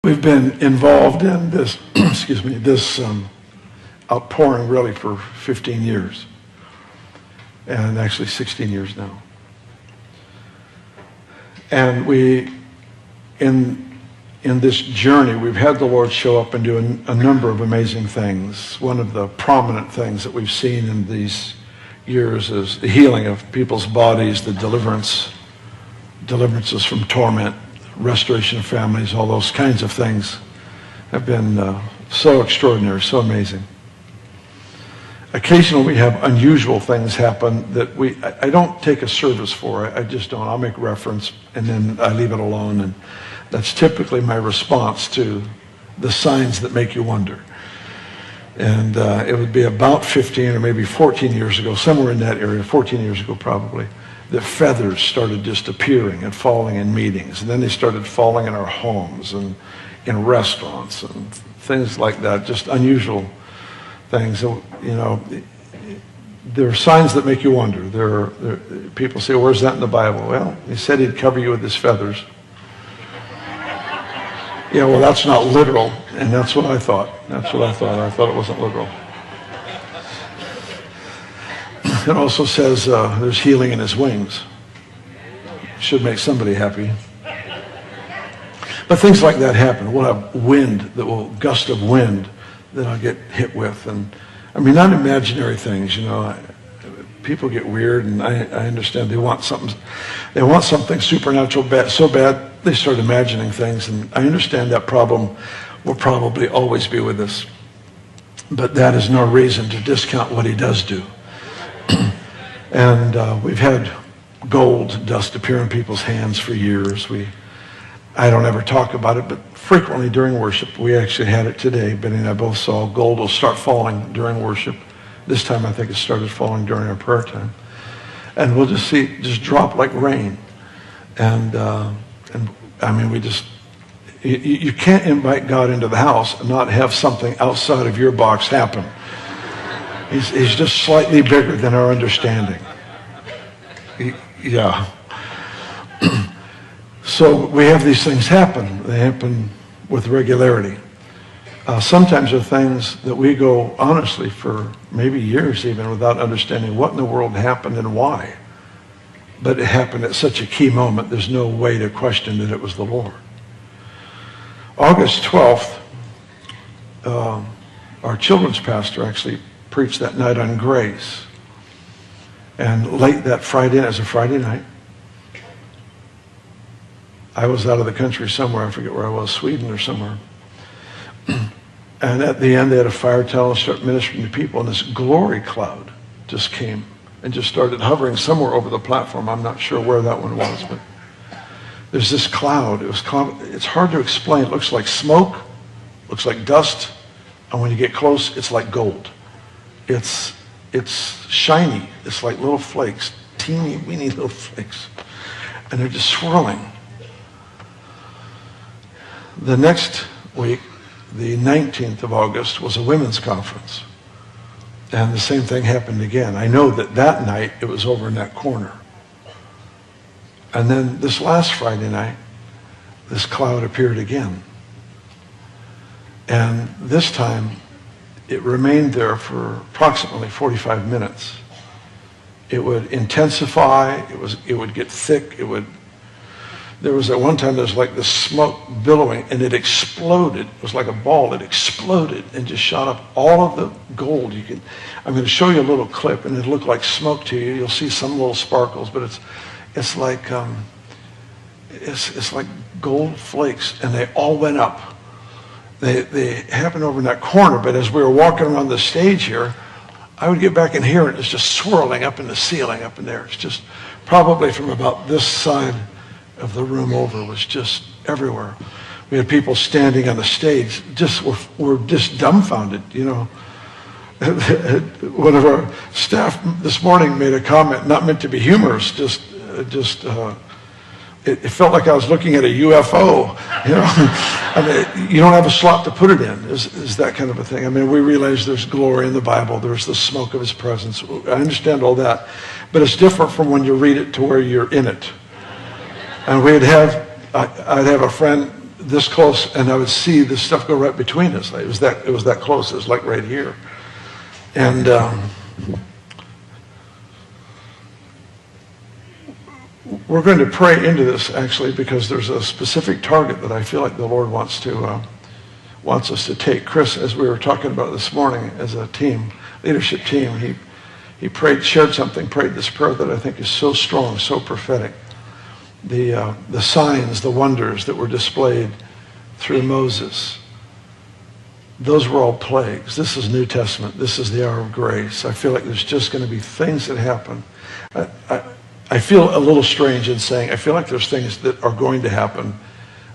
We've been involved in this, this outpouring really for 15 years, and actually 16 years now. And in this journey, we've had the Lord show up and do a number of amazing things. One of the prominent things that we've seen in these years is the healing of people's bodies, the deliverances from torment, restoration of families, all those kinds of things have been so extraordinary, so amazing. Occasionally we have unusual things happen that I don't take a service for. I just don't. I'll make reference and then I leave it alone. And that's typically my response to the signs that make you wonder. And it would be about 15 or maybe 14 years ago, somewhere in that area, 14 years ago probably, that feathers started just appearing and falling in meetings. And then they started falling in our homes and in restaurants and things like that, just unusual things. You know, there are signs that make you wonder. People say, where's that in the Bible? Well, he said he'd cover you with his feathers. Yeah, well, that's not literal. And that's what I thought. That's what I thought. I thought it wasn't literal. It also says there's healing in his wings. Should make somebody happy. But things like that happen. We'll have gust of wind that I'll get hit with. And I mean, not imaginary things, you know. People get weird, and I understand they want something supernatural so bad they start imagining things. And I understand that problem will probably always be with us. But that is no reason to discount what he does do. And we've had gold dust appear in people's hands for years. I don't ever talk about it, but frequently during worship, we actually had it today. Benny and I both saw gold will start falling during worship. This time I think it started falling during our prayer time. And we'll just see it just drop like rain. And I mean, you can't invite God into the house and not have something outside of your box happen. He's just slightly bigger than our understanding. Yeah. So we have these things happen. They happen with regularity. Sometimes they're things that we go, honestly, for maybe years even without understanding what in the world happened and why. But it happened at such a key moment, there's no way to question that it was the Lord. August 12th, our children's pastor actually preached that night on grace. And late that Friday, it was a Friday night, I was out of the country somewhere, I forget where I was, Sweden or somewhere. And at the end, they had a fire towel and start ministering to people, and this glory cloud just came and just started hovering somewhere over the platform. I'm not sure where that one was, but there's this cloud. It's hard to explain. It looks like smoke, looks like dust, and when you get close, it's like gold. It's shiny. It's like little flakes, teeny, weeny little flakes. And they're just swirling. The next week, the 19th of August, was a women's conference. And the same thing happened again. I know that night it was over in that corner. And then this last Friday night, this cloud appeared again. And this time, it remained there for approximately 45 minutes. It would intensify, it would get thick, there was at one time there was like this smoke billowing and it exploded. It was like a ball, it exploded and just shot up all of the gold. I'm going to show you a little clip and it looked like smoke to you. You'll see some little sparkles, but it's like gold flakes, and they all went up. They happened over in that corner, but as we were walking around the stage here, I would get back and hear it. It's just swirling up in the ceiling up in there. It's just probably from about this side of the room over, was just everywhere. We had people standing on the stage, were just dumbfounded, you know. One of our staff this morning made a comment, not meant to be humorous, it felt like I was looking at a UFO, you know. I mean, you don't have a slot to put it in, is that kind of a thing. I mean, we realize there's glory in the Bible, there's the smoke of his presence. I understand all that, but it's different from when you read it to where you're in it. And I'd have a friend this close, and I would see this stuff go right between us. It was that close. It was like right here. And we're going to pray into this, actually, because there's a specific target that I feel like the Lord wants us to take. Chris, as we were talking about this morning as a team, leadership team, he prayed this prayer that I think is so strong, so prophetic. The signs, the wonders that were displayed through Moses, those were all plagues. This is New Testament. This is the hour of grace. I feel like there's just going to be things that happen. I feel a little strange in saying I feel like there's things that are going to happen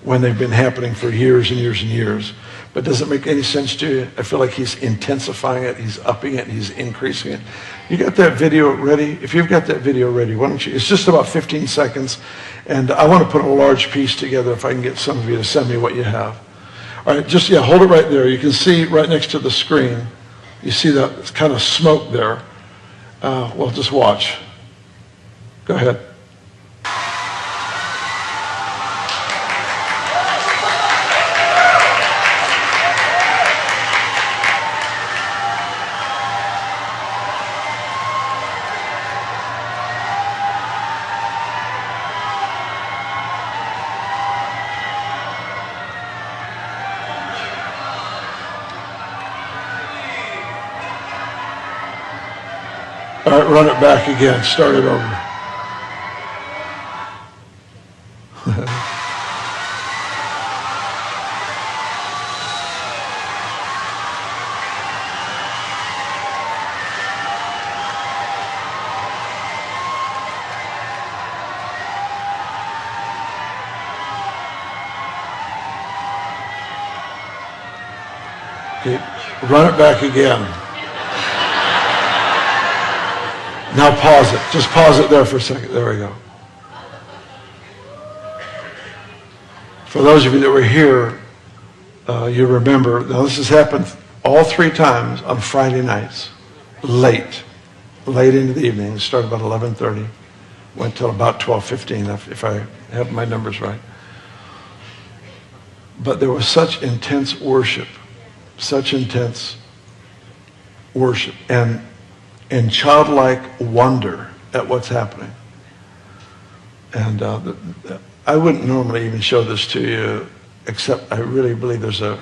when they've been happening for years and years and years. But does it make any sense to you? I feel like he's intensifying it, he's upping it, he's increasing it. You got that video ready? If you've got that video ready, why don't you? It's just about 15 seconds, and I want to put a large piece together if I can get some of you to send me what you have. All right, hold it right there. You can see right next to the screen, you see that kind of smoke there. Well, just watch. Go ahead. All right, run it back again. Start it over. Okay, run it back again. Now pause it. Just pause it there for a second. There we go. For those of you that were here, you remember, now this has happened all 3 times on Friday nights, late into the evening. It started about 11:30, went till about 12:15, if I have my numbers right. But there was such intense worship, and childlike wonder at what's happening. And I wouldn't normally even show this to you, except I really believe there's a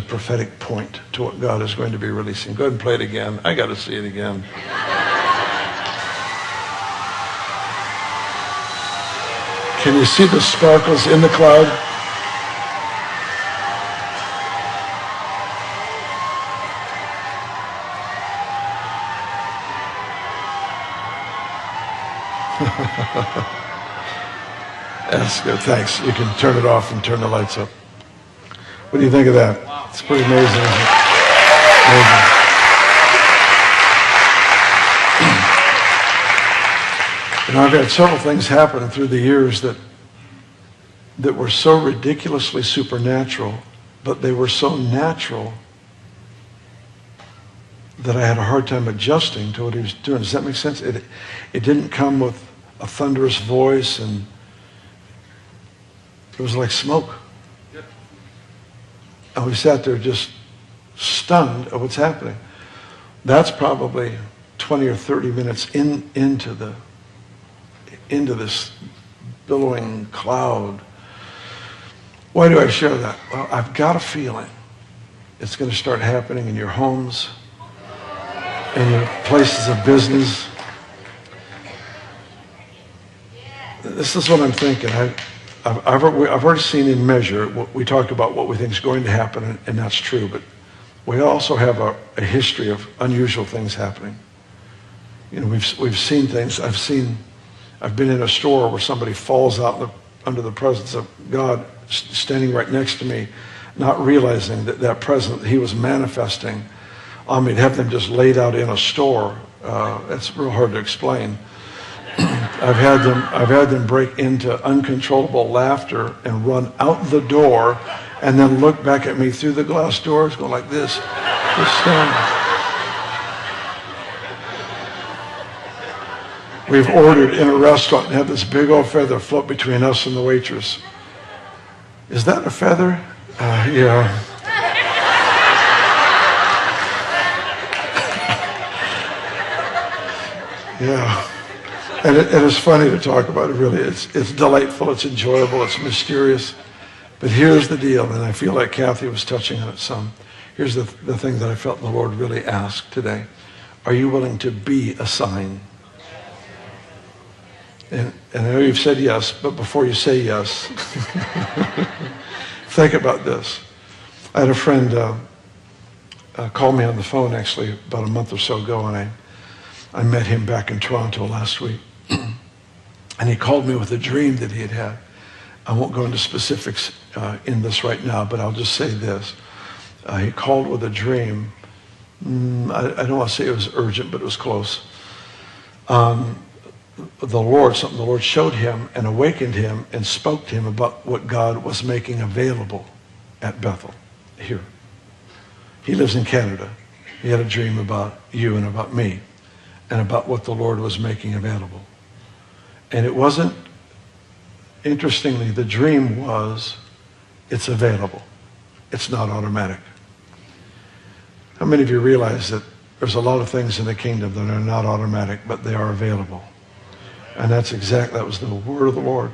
prophetic point to what God is going to be releasing. Go ahead and play it again. I got to see it again. Can you see the sparkles in the cloud? That's good. Thanks. You can turn it off and turn the lights up. What do you think of that? Wow. It's pretty amazing, isn't it? Amazing. You know, I've had several things happen through the years that were so ridiculously supernatural, but they were so natural that I had a hard time adjusting to what he was doing. Does that make sense? It didn't come with a thunderous voice, and it was like smoke. And we sat there just stunned at what's happening. That's probably 20 or 30 minutes into this billowing cloud. Why do I share that? Well, I've got a feeling it's going to start happening in your homes, in your places of business. This is what I'm thinking. I've already seen in measure, we talked about what we think is going to happen, and that's true, but we also have a history of unusual things happening. You know, we've seen things. I've been in a store where somebody falls out under the presence of God standing right next to me, not realizing that presence he was manifesting on me, to have them just laid out in a store. It's real hard to explain. I've had them break into uncontrollable laughter and run out the door, and then look back at me through the glass doors, going like this, just standing. We've ordered in a restaurant and had this big old feather float between us and the waitress. Is that a feather? Yeah. Yeah. And it is funny to talk about. It really is. It's delightful. It's enjoyable. It's mysterious. But here's the deal, and I feel like Kathy was touching on it some. Here's the thing that I felt the Lord really asked today. Are you willing to be a sign? And I know you've said yes, but before you say yes, think about this. I had a friend call me on the phone actually about a month or so ago, and I met him back in Toronto last week. And he called me with a dream that he had had. I won't go into specifics in this right now, but I'll just say this. He called with a dream. I don't want to say it was urgent, but it was close. Something the Lord showed him and awakened him and spoke to him about what God was making available at Bethel here. He lives in Canada. He had a dream about you and about me and about what the Lord was making available. And it wasn't, interestingly, the dream was, it's available. It's not automatic. How many of you realize that there's a lot of things in the kingdom that are not automatic, but they are available? And that was the word of the Lord.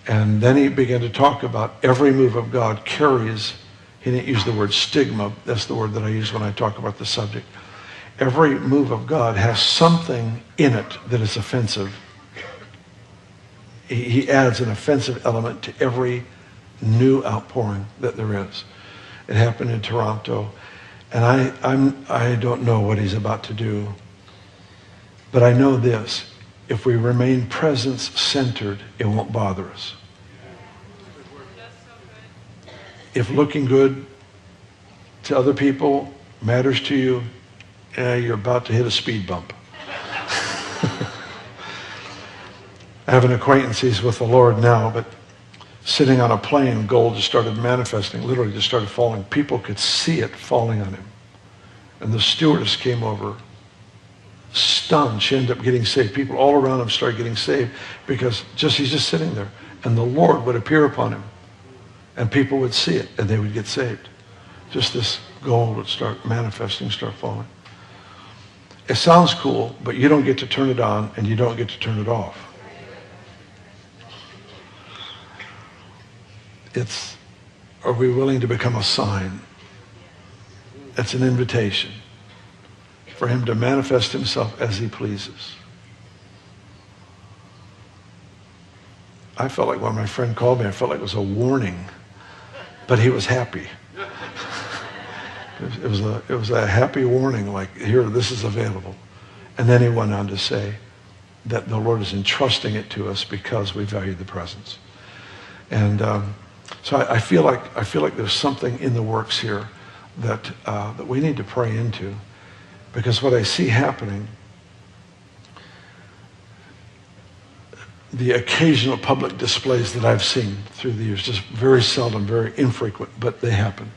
And then he began to talk about every move of God carries, he didn't use the word stigma, that's the word that I use when I talk about the subject. Every move of God has something in it that is offensive. He adds an offensive element to every new outpouring that there is. It happened in Toronto. And I don't know what he's about to do. But I know this. If we remain presence-centered, it won't bother us. If looking good to other people matters to you, you're about to hit a speed bump. I have an acquaintance, he's with the Lord now, but sitting on a plane, gold just started manifesting, literally just started falling. People could see it falling on him. And the stewardess came over, stunned. She ended up getting saved. People all around him started getting saved because he's just sitting there. And the Lord would appear upon him. And people would see it and they would get saved. Just this gold would start manifesting, start falling. It sounds cool, but you don't get to turn it on and you don't get to turn it off. Are we willing to become a sign? It's an invitation for him to manifest himself as he pleases. I felt like when my friend called me, I felt like it was a warning, but he was happy. It was a happy warning, like, here, this is available. And then he went on to say that the Lord is entrusting it to us because we value the presence. And so I feel like there's something in the works here that we need to pray into, because what I see happening, the occasional public displays that I've seen through the years, just very seldom, very infrequent, but they happen.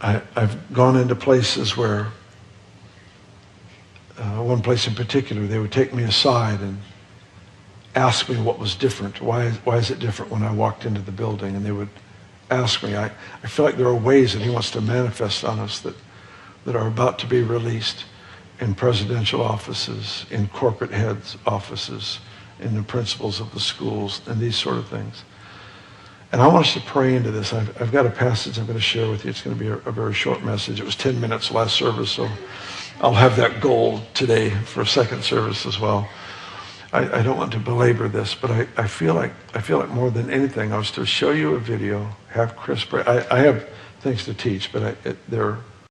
I've gone into places where, one place in particular, they would take me aside and ask me what was different. Why is it different when I walked into the building? And they would ask me. I feel like there are ways that he wants to manifest on us that are about to be released in presidential offices, in corporate heads' offices, in the principals of the schools, and these sort of things. And I want us to pray into this. I've got a passage I'm going to share with you. It's going to be a very short message. It was 10 minutes last service, so I'll have that goal today for a second service as well. I don't want to belabor this, but I feel like more than anything, I was to show you a video, have Chris pray. I have things to teach, but